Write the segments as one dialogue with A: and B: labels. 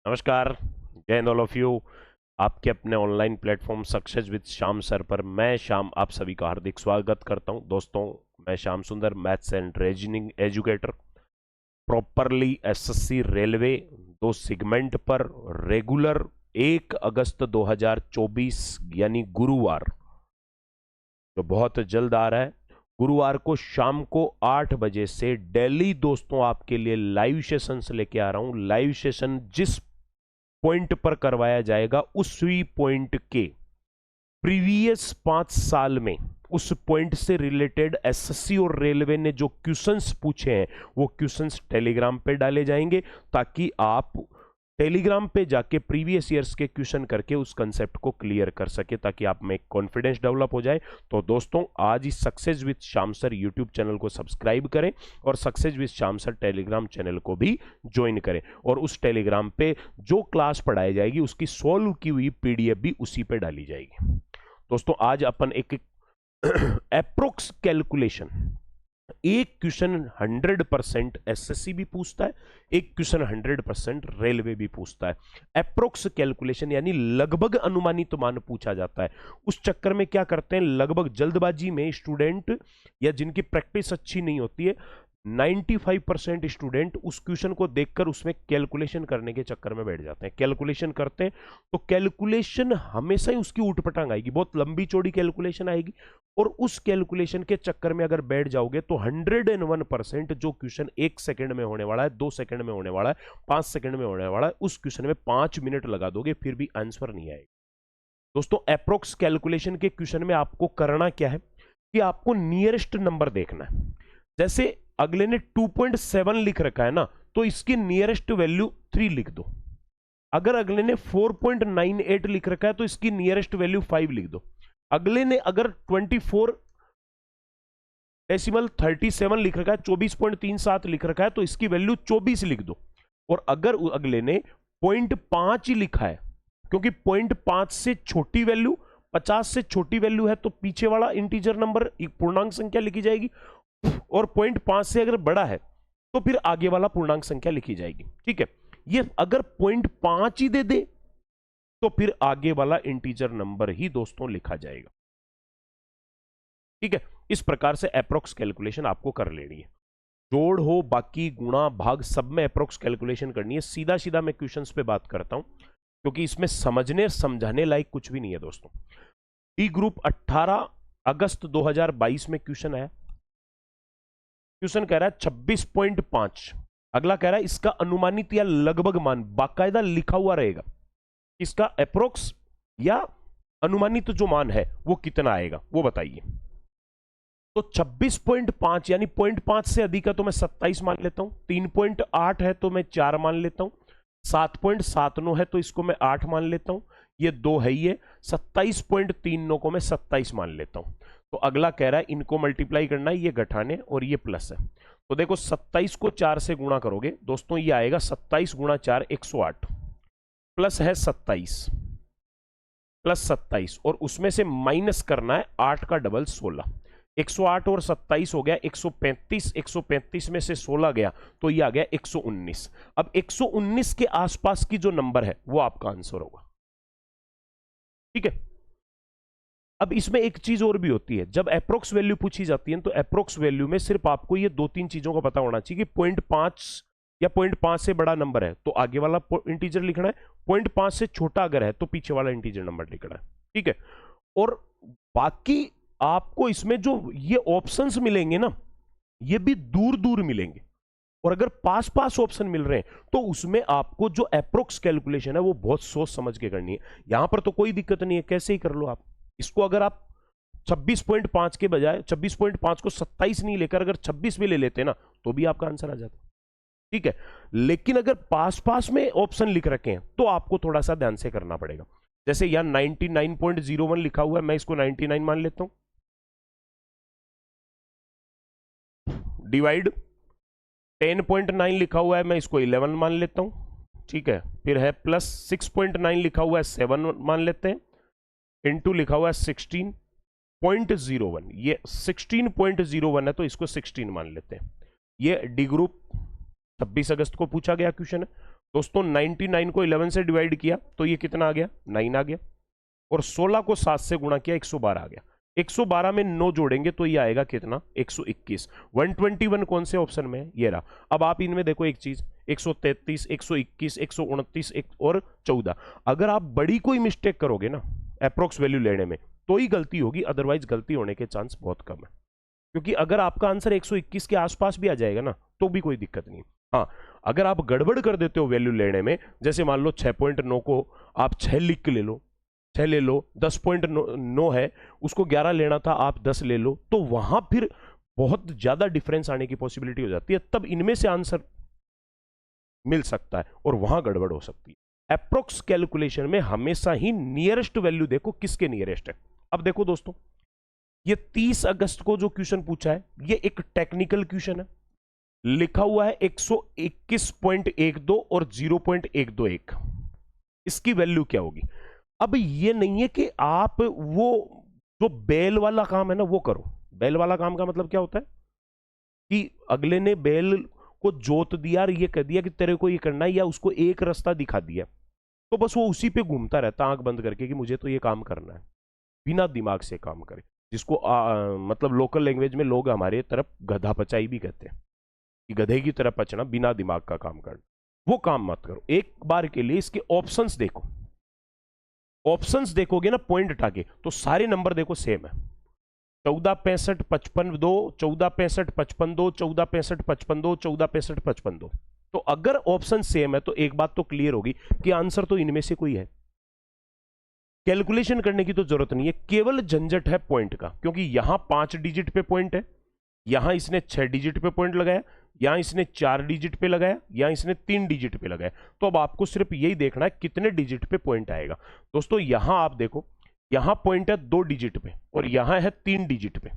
A: नमस्कार। जय Hind all of you. आपके अपने online platform success with Shyam sir पर मैं श्याम आप सभी का हार्दिक स्वागत करता हूं। दोस्तों, मैं श्याम सुंदर, maths and reasoning educator, properly SSC railway दो सेगमेंट पर रेगुलर 1 अगस्त 2024 यानी गुरुवार, जो बहुत जल्द आ रहा है, गुरुवार को शाम को 8 बजे से डेली दोस्तों आपके लिए लाइव सेशंस लेके आ रहा हूं। लाइव सेशन जिस पॉइंट पर करवाया जाएगा उसी पॉइंट के प्रीवियस 5 साल में उस पॉइंट से रिलेटेड एसएससी और रेलवे ने जो क्वेश्चंस पूछे हैं वो क्वेश्चंस टेलीग्राम पे डाले जाएंगे, ताकि आप टेलीग्राम पे जाके प्रीवियस ईयर्स के क्वेश्चन करके उस कंसेप्ट को क्लियर कर सके, ताकि आप में कॉन्फिडेंस डेवलप हो जाए। तो दोस्तों, आज इस success with Shyam sir YouTube channel को सब्सक्राइब करें और success with Shyam sir Telegram channel को भी ज्वाइन करें, और उस टेलीग्राम पे जो क्लास पढ़ाई जाएगी उसकी सॉल्व की हुई पीडीएफ भी उसी पे डाली जाएगी। दोस्तों, आज अपन एक एप्रोक्स कैलकुलेशन, एक क्वेश्चन 100% एसएससी भी पूछता है, एक क्वेश्चन 100% रेलवे भी पूछता है। अप्रोक्स कैलकुलेशन यानी लगभग अनुमानित मान पूछा जाता है। उस चक्कर में क्या करते हैं, लगभग जल्दबाजी में स्टूडेंट या जिनकी प्रैक्टिस अच्छी नहीं होती है, 95% स्टूडेंट उस क्वेश्चन को देखकर उसमें कैलकुलेशन करने के चक्कर में बैठ जाते हैं। कैलकुलेशन करते हैं तो कैलकुलेशन हमेशा ही उसकी ऊटपटांग आएगी, बहुत लंबी चौड़ी कैलकुलेशन आएगी, और उस कैलकुलेशन के चक्कर में अगर बैठ जाओगे तो 101% जो क्वेश्चन 1 सेकंड में होने वाला है, 2 सेकंड में होने वाला है, 5 सेकंड में होने वाला है, उस क्वेश्चन में 5 मिनट लगा दोगे फिर भी आंसर नहीं आएगा। दोस्तों, अप्रोक्स कैलकुलेशन के क्वेश्चन में आपको करना क्या है कि आपको नियरेस्ट नंबर देखना है। जैसे अगले ने 2.7 लिख रखा है ना, तो इसकी नियरेस्ट वैल्यू 3 लिख दो। अगर अगले ने 4.98 लिख रखा है तो इसकी नियरेस्ट वैल्यू 5 लिख दो। अगले ने अगर 24.37 लिख रखा है, 24.37 लिख रखा है, तो इसकी वैल्यू 24 लिख दो। और अगर अगले ने 0.5 ही लिखा है, क्योंकि 0.5 से छोटी वैल्यू, 50 से छोटी वैल्यू है, तो पीछे वाला इंटीजर नंबर एक पूर्णांक संख्या लिखी जाएगी, और 0.5 से अगर बड़ा है तो फिर आगे वाला पूर्णांक संख्या लिखी जाएगी। ठीक है, ये अगर 0.5 ही दे दे तो फिर आगे वाला इंटीजर नंबर ही दोस्तों लिखा जाएगा। ठीक है, इस प्रकार से अप्रोक्स कैलकुलेशन आपको कर लेनी है। जोड़ हो, बाकी, गुणा, भाग, सब में अप्रोक्स कैलकुलेशन करनी है। सीधा सीधा मैं क्वेश्चंस पे बात करता हूं, क्योंकि इसमें समझने समझाने लायक कुछ भी नहीं है दोस्तों। डी ग्रुप 18 अगस्त 2022 में क्वेश्चन आया। क्वेश्चन कह रहा है 26.5। अगला कह रहा है इसका अनुमानित या लगभग मान, बाकायदा लिखा हुआ रहेगा इसका अप्रोक्स या अनुमानित जो मान है वो कितना आएगा, वो बताइए। तो 26.5 यानी 0.5 से अधिक है तो मैं 27 मान लेता हूं, 3.8 है तो मैं 4 मान लेता हूं, 7.79 है तो इसको मैं 8 मान लेता हूं, ये 2 है, ये 27.39 को मैं 27 मान लेता हूं। तो अगला कह रहा है इनको मल्टीप्लाई करना है, ये घटाने और ये प्लस है। तो देखो 27 को 4 से गुणा करोगे दोस्तों, ये आएगा 27 गुणा 4 108, प्लस है 27 प्लस 27, और उसमें से माइनस करना है 8 का डबल 16। 108 और 27 हो गया 135, 135 में से 16 गया तो ये आ गया 119। अब 119 के आसपास की जो नंबर है वो आपका आंसर होगा। ठीक है, अब इसमें एक चीज और भी होती है, जब अप्रोक्स वैल्यू पूछी जाती है तो अप्रोक्स वैल्यू में सिर्फ आपको ये 2-3 चीजों का पता होना चाहिए कि 0.5 या 0.5 से बड़ा नंबर है तो आगे वाला इंटीजर लिखना है, 0.5 से छोटा अगर है तो पीछे वाला इंटीजर नंबर लिखना है। ठीक है, और बाकी आपको इसमें जो ये ऑप्शंस मिलेंगे ना, ये भी दूर दूर मिलेंगे, और अगर पास पास ऑप्शन मिल रहे हैं तो उसमें आपको जो अप्रोक्स कैलकुलेशन है वो बहुत सोच समझ के करनी है। यहां पर तो कोई दिक्कत नहीं है, कैसे ही कर लो आप इसको। अगर आप 26.5 के बजाय 26.5 को 27 नहीं लेकर अगर 26 भी ले लेते ना तो भी आपका आंसर आ जाता। ठीक है, लेकिन अगर पास पास में ऑप्शन लिख रखे हैं तो आपको थोड़ा सा ध्यान से करना पड़ेगा। जैसे यहां 99.01 लिखा हुआ है, मैं इसको 99 मान लेता हूं, डिवाइड 10.9 लिखा हुआ है, मैं इसको 11 मान लेता हूं। ठीक है, फिर है प्लस 6.9 लिखा हुआ है, 7 मान लेते हैं, इनटू लिखा हुआ है 16.01, ये 16.01 है तो इसको 16 मान लेते हैं। ये डी ग्रुप 26 अगस्त को पूछा गया क्वेश्चन है, दोस्तों 99 को 11 से डिवाइड किया तो ये कितना आ गया, 9 आ गया, और 16 को 7 से गुणा किया 112 आ गया। 112 में 9 जोड़ेंगे तो ये आएगा कितना, 121। 121 कौन से ऑप्शन में है, ये रहा। अब आप इनमें देखो एक चीज, 133, 121, 129 और 14। अगर आप बड़ी कोई मिस्टेक करोगे ना अप्रोक्स वैल्यू लेने में तो ही गलती होगी, अदरवाइज गलती होने के चांस बहुत कम है। क्योंकि अगर आपका आंसर 121 के आसपास भी आ जाएगा ना तो भी कोई दिक्कत नहीं। हाँ, अगर आप गड़बड़ कर देते हो वैल्यू लेने में, जैसे मान लो 6.9 को आप 6 लिख के ले लो, 6 ले लो, 10.9 है उसको 11 लेना था आप 10 ले लो, तो वहां फिर बहुत ज्यादा डिफरेंस आने की पॉसिबिलिटी हो जाती है। तब इनमें से आंसर मिल सकता है और वहां गड़बड़ हो सकती है। अप्रोक्स कैलकुलेशन में हमेशा ही नियरेस्ट वैल्यू देखो किसके नियरेस्ट है। अब देखो दोस्तों, ये 30 अगस्त को जो क्वेश्चन पूछा है ये एक टेक्निकल क्वेश्चन है, लिखा हुआ है 121.12 और 0.121। इसकी वैल्यू क्या होगी। अब ये नहीं है कि आप वो जो बैल वाला काम है ना वो करो। बैल वाला काम का मतलब क्या होता है कि अगले ने बैल को जोत दिया और ये कह दिया कि तेरे को ये करना है, या उसको एक रास्ता दिखा दिया, तो बस वो उसी पे घूमता रहता आंख बंद करके कि मुझे तो ये काम करना है, बिना दिमाग से काम करे, जिसको मतलब लोकल लैंग्वेज में लोग हमारे तरफ गधा पचाई भी कहते हैं कि गधे की तरफ पचना, बिना दिमाग का काम करना। वो काम मत करो। एक बार के लिए इसके ऑप्शंस देखो, ऑप्शंस देखोगे ना पॉइंट हटा के तो सारे नंबर देखो सेम है। 14 65 55 2, 14 65 55 2, 14 65 55 2, 14 65 55 2। तो अगर ऑप्शन सेम है तो एक बात तो क्लियर होगी कि आंसर तो इनमें से कोई है। कैलकुलेशन करने की तो जरूरत नहीं है, केवल झंझट है पॉइंट का, क्योंकि यहां 5 डिजिट पे पॉइंट है, यहां इसने 6 डिजिट पे पॉइंट लगाया, यहां इसने 4 डिजिट पे लगाया, यहां इसने 3 डिजिट पे लगाया। तो अब आपको सिर्फ यही देखना है कितने डिजिट पे पॉइंट आएगा। दोस्तों यहां आप देखो, यहां पॉइंट है 2 डिजिट पे और यहां है 3 डिजिट पे,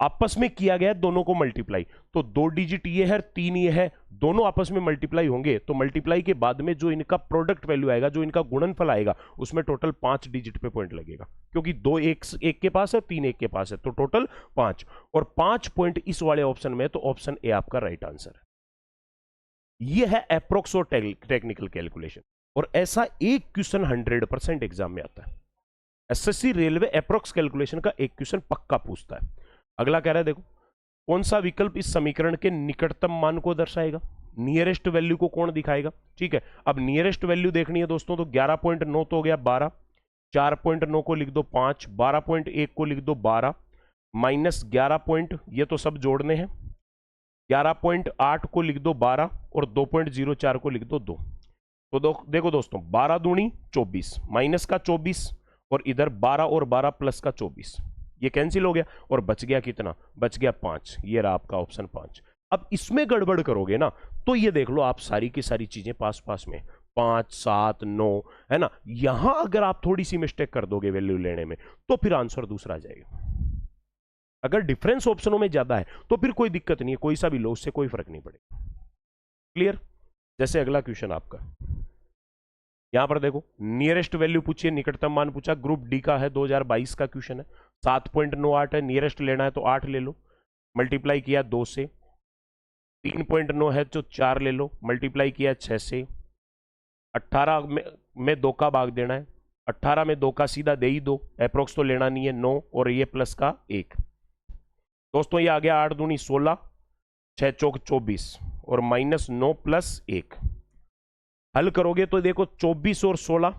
A: आपस में किया गया है दोनों को मल्टीप्लाई, तो 2 डिजिट ये है 3 ये है, दोनों आपस में मल्टीप्लाई होंगे तो मल्टीप्लाई के बाद में जो इनका प्रोडक्ट वैल्यू आएगा, जो इनका गुणनफल आएगा, उसमें टोटल 5 डिजिट पे पॉइंट लगेगा, क्योंकि 2 एक के पास है, 3 एक के पास है, तो टोटल 5, और 5 पॉइंट इस वाले ऑप्शन में, तो ऑप्शन ए आपका राइट आंसर है। यह है अप्रोक्स और टेक्निकल कैलकुलेशन, और ऐसा एक क्वेश्चन 100% एग्जाम में आता है। एसएससी रेलवे अप्रोक्स कैलकुलेशन का एक क्वेश्चन पक्का पूछता है। अगला कह रहा है देखो, कौन सा विकल्प इस समीकरण के निकटतम मान को दर्शाएगा, नियरेस्ट वैल्यू को कौन दिखाएगा। ठीक है, अब नियरेस्ट वैल्यू देखनी है दोस्तों, तो 11.9 तो हो गया 12, 4.9 को लिख दो 5, 12.1 को लिख दो 12, माइनस 11 ये तो सब जोड़ने हैं, 11.8 को लिख दो 12 और 2.04 को लिख दो 2। तो देखो दोस्तों, 12 दूनी 24, माइनस का 24 और इधर 12 और 12 प्लस का 24, ये कैंसिल हो गया और बच गया कितना, बच गया 5। ये रहा आपका ऑप्शन 5। अब इसमें गड़बड़ करोगे ना तो ये देख लो आप सारी की सारी चीजें पास पास में 5 7 9 है ना। यहां अगर आप थोड़ी सी मिस्टेक कर दोगे वैल्यू लेने में तो फिर आंसर दूसरा आ जाएगा। अगर डिफरेंस ऑप्शनों में ज्यादा है तो फिर कोई दिक्कत नहीं है, कोई सा भी लो, उससे कोई फर्क नहीं पड़ेगा। क्लियर। जैसे अगला क्वेश्चन आपका यहां पर देखो, नियरेस्ट वैल्यू पूछिए, निकटतम मान पूछा, ग्रुप डी का है, 2022 का क्वेश्चन है, 7.98 है, नियरेस्ट लेना है तो 8 ले लो, मल्टीप्लाई किया 2 से, 3.9 है तो 4 ले लो, मल्टीप्लाई किया 6 से, 18 में 2 का भाग देना है, 18 में 2 का सीधा दे ही दो, अप्रोक्स तो लेना नहीं है, 9 और ये प्लस का 1। दोस्तों ये आ गया 8 दूनी 16, 6 चौक 24 और माइनस 9 प्लस 1। हल करोगे तो देखो 24 और 16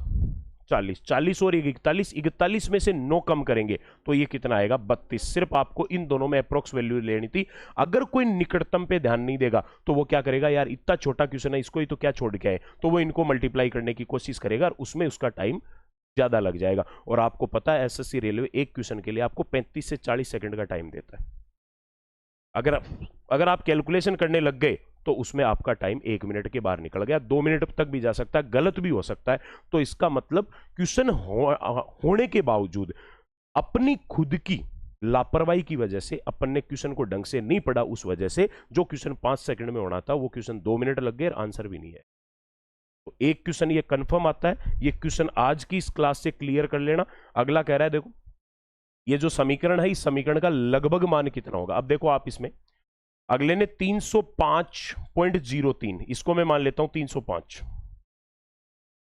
A: 40, 40 और 41, 41 में से 9 कम करेंगे तो ये कितना आएगा 32। सिर्फ आपको इन दोनों में अप्रोक्स वैल्यू लेनी थी। अगर कोई निकटतम पे ध्यान नहीं देगा तो वो क्या करेगा, यार इतना छोटा क्वेश्चन है इसको ही तो क्या छोड़ के आए, तो वो इनको मल्टीप्लाई करने की कोशिश करेगा और उसमें उसका टाइम ज्यादा लग जाएगा। और आपको पता है एसएससी रेलवे एक क्वेश्चन के लिए आपको 35 से 40 सेकंड का टाइम देता है। अगर आप कैलकुलेशन करने लग गए तो उसमें आपका टाइम 1 मिनट के बाहर निकल गया, 2 मिनट तक भी जा सकता है, गलत भी हो सकता है। तो इसका मतलब क्वेश्चन होने के बावजूद अपनी खुद की लापरवाही की वजह से अपन ने क्वेश्चन को ढंग से नहीं पढ़ा, उस वजह से जो क्वेश्चन 5 सेकंड में होना था वो क्वेश्चन 2 मिनट लग गए और आंसर भी नहीं है। तो एक क्वेश्चन ये कंफर्म आता है, ये क्वेश्चन आज की इस क्लास से क्लियर कर लेना। अगला कह रहा है देखो, ये जो समीकरण है इस समीकरण का लगभग मान कितना होगा। अब देखो आप इसमें अगले ने 305.03, इसको मैं मान लेता हूं 305।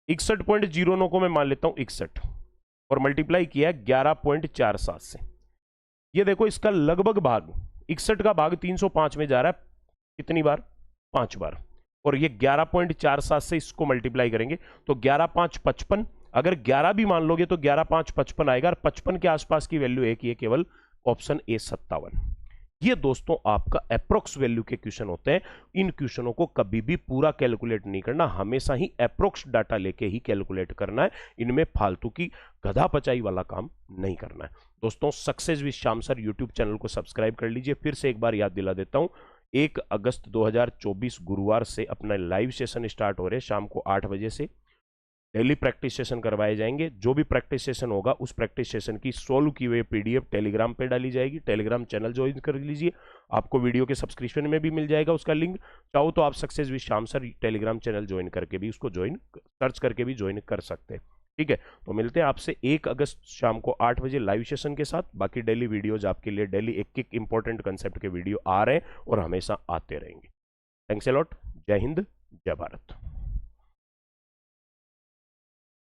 A: 61.09 को मैं मान लेता हूं 61 और मल्टीप्लाई किया 11.47 से। ये देखो इसका लगभग भाग 61 का भाग 305 में जा रहा है कितनी बार? 5 बार। और ये 11.47 से इसको मल्टीप्लाई करेंगे तो 11 5 55, अगर 11 भी मान लोगे तो 11 5 55 आएगा, और 55 के आसपास की वैल्यू एक ही है, केवल ऑप्शन ए 57। ये दोस्तों आपका अप्रोक्स वैल्यू के क्वेश्चन होते हैं। इन क्वेश्चनों को कभी भी पूरा कैलकुलेट नहीं करना, हमेशा ही अप्रोक्स डाटा लेके ही कैलकुलेट करना है। इनमें फालतू की गधा पचाई वाला काम नहीं करना है। दोस्तों success with Shyam sir YouTube channel को सब्सक्राइब कर लीजिए। फिर से एक बार याद दिला देता हूं, 1 अगस्त 2024 गुरुवार से अपना लाइव सेशन स्टार्ट हो रहे हैं शाम को 8 बजे से। डेली प्रैक्टिस सेशन करवाए जाएंगे। जो भी प्रैक्टिस सेशन होगा उस प्रैक्टिस सेशन की सोल्व की हुई पीडीएफ टेलीग्राम पे डाली जाएगी। टेलीग्राम चैनल ज्वाइन कर लीजिए, आपको वीडियो के सब्सक्रिप्शन में भी मिल जाएगा उसका लिंक। चाहो तो आप success with Shyam sir Telegram channel join करके भी उसको सर्च करके भी ज्वाइन कर सकते हैं। ठीक है, तो मिलते हैं आपसे 1 अगस्त शाम को 8 बजे लाइव सेशन के साथ। बाकी डेली वीडियोज आपके लिए, डेली एक इंपॉर्टेंट कंसेप्ट के वीडियो आ रहे हैं और हमेशा आते रहेंगे। Thanks a lot. जय हिंद, जय भारत।